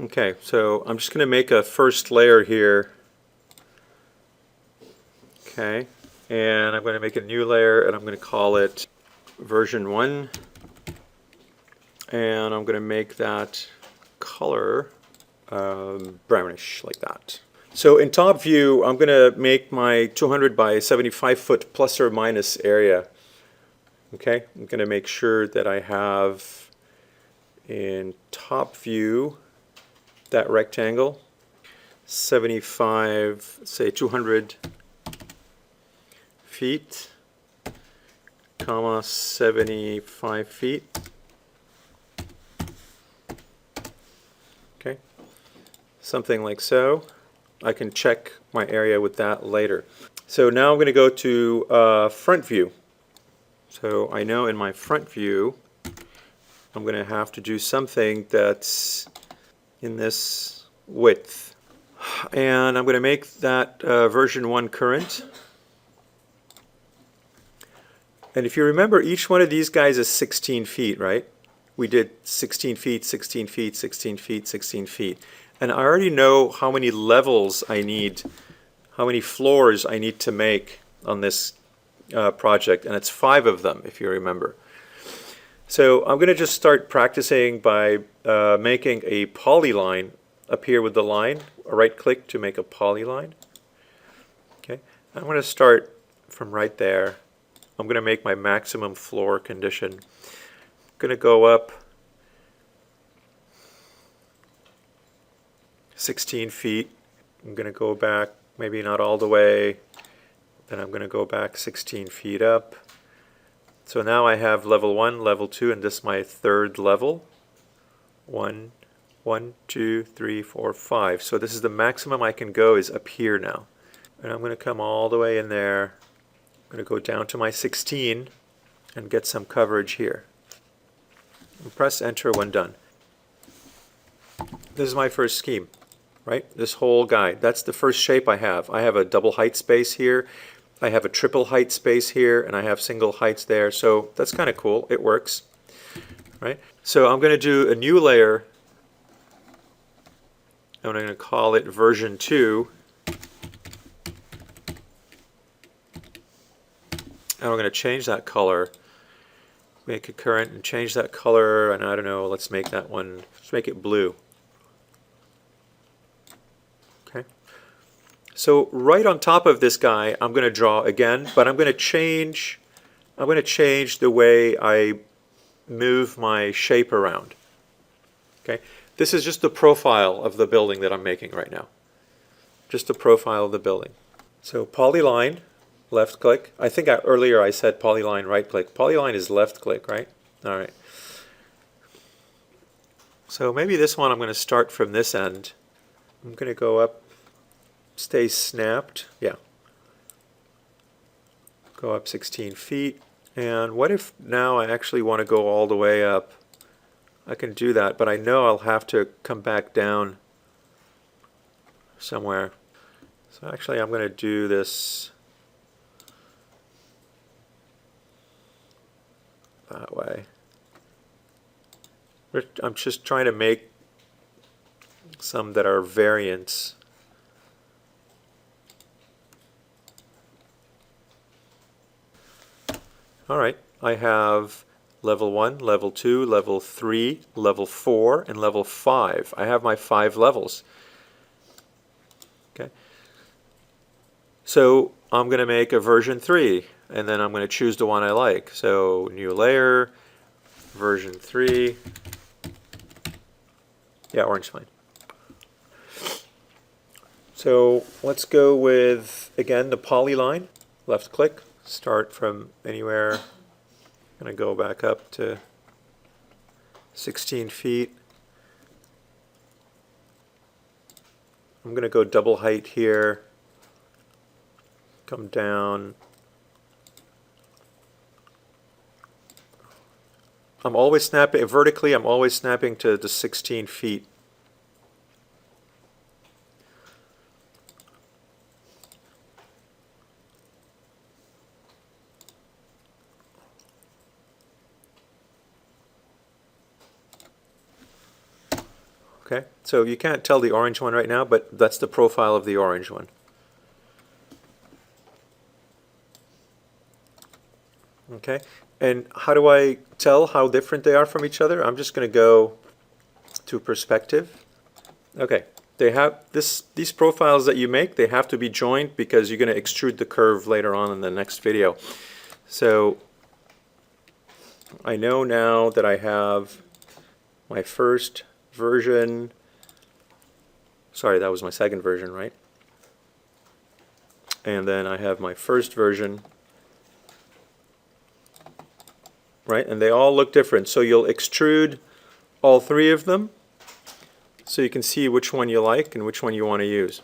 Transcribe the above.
Okay, so I'm just going to make a first layer here. Okay, and I'm going to make a new layer and I'm going to call it version 1. And I'm going to make that color brownish like that. So in top view, I'm going to make my 200 by 75 foot plus or minus area. Okay, I'm going to make sure that I have in top view that rectangle 75, say 200 feet, comma 75 feet. Okay, something like so. I can check my area with that later. So now I'm going to go to front view. So I know in my front view I'm going to have to do something that's in this width. And I'm going to make that version 1 current. And if you remember, each one of these guys is 16 feet, right? We did 16 feet, 16 feet, 16 feet, 16 feet. And I already know how many levels I need, how many floors I need to make on this project. And it's 5 of them, if you remember. So I'm going to just start practicing by making a polyline up here with the line. Right click to make a polyline. Okay, I'm going to start from right there. I'm going to make my maximum floor condition. I'm going to go up 16 feet. I'm going to go back, maybe not all the way. Then I'm going to go back 16 feet up. So now I have level 1, level 2, and this is my third level. 1, 2, 3, 4, 5. So this is the maximum I can go is up here now. And I'm going to come all the way in there. I'm going to go down to my 16 and get some coverage here. And press enter when done. This is my first scheme, right? This whole guide. That's the first shape I have. I have a double height space here. I have a triple height space here, and I have single heights there. So that's kind of cool. It works, right? So I'm going to do a new layer. I'm going to call it version 2. And we're going to change that color, make it current, and change that color. And I don't know, let's make that one, let's make it blue. Okay. So right on top of this guy, I'm going to draw again, but I'm going to change the way I move my shape around. Okay. This is just the profile of the building that I'm making right now. Just the profile of the building. So polyline, left click. I think earlier I said polyline, right click. Polyline is left click, right? All right. So maybe this one I'm going to start from this end. I'm going to go up, stay snapped. Yeah. Go up 16 feet. And what if now I actually want to go all the way up? I can do that, but I know I'll have to come back down somewhere. So actually I'm going to do this that way. I'm just trying to make some that are variants. All right, I have level 1, level 2, level 3, level 4, and level 5. I have my 5 levels. Okay. So I'm going to make a version 3, and then I'm going to choose the one I like. So new layer, version 3. Yeah, orange fine. So let's go with, again, the polyline. Left click, start from anywhere. I'm going to go back up to 16 feet. I'm going to go double height here. Come down. I'm always snapping vertically. I'm always snapping to the 16 feet. Okay, so you can't tell the orange one right now, but that's the profile of the orange one. Okay, and how do I tell how different they are from each other? I'm just going to go to perspective. Okay, they have these profiles that you make, they have to be joined because you're going to extrude the curve later on in the next video. So I know now that I have my first version, sorry, that was my second version, right? And then I have my first version, right? And they all look different. So you'll extrude all three of them so you can see which one you like and which one you want to use.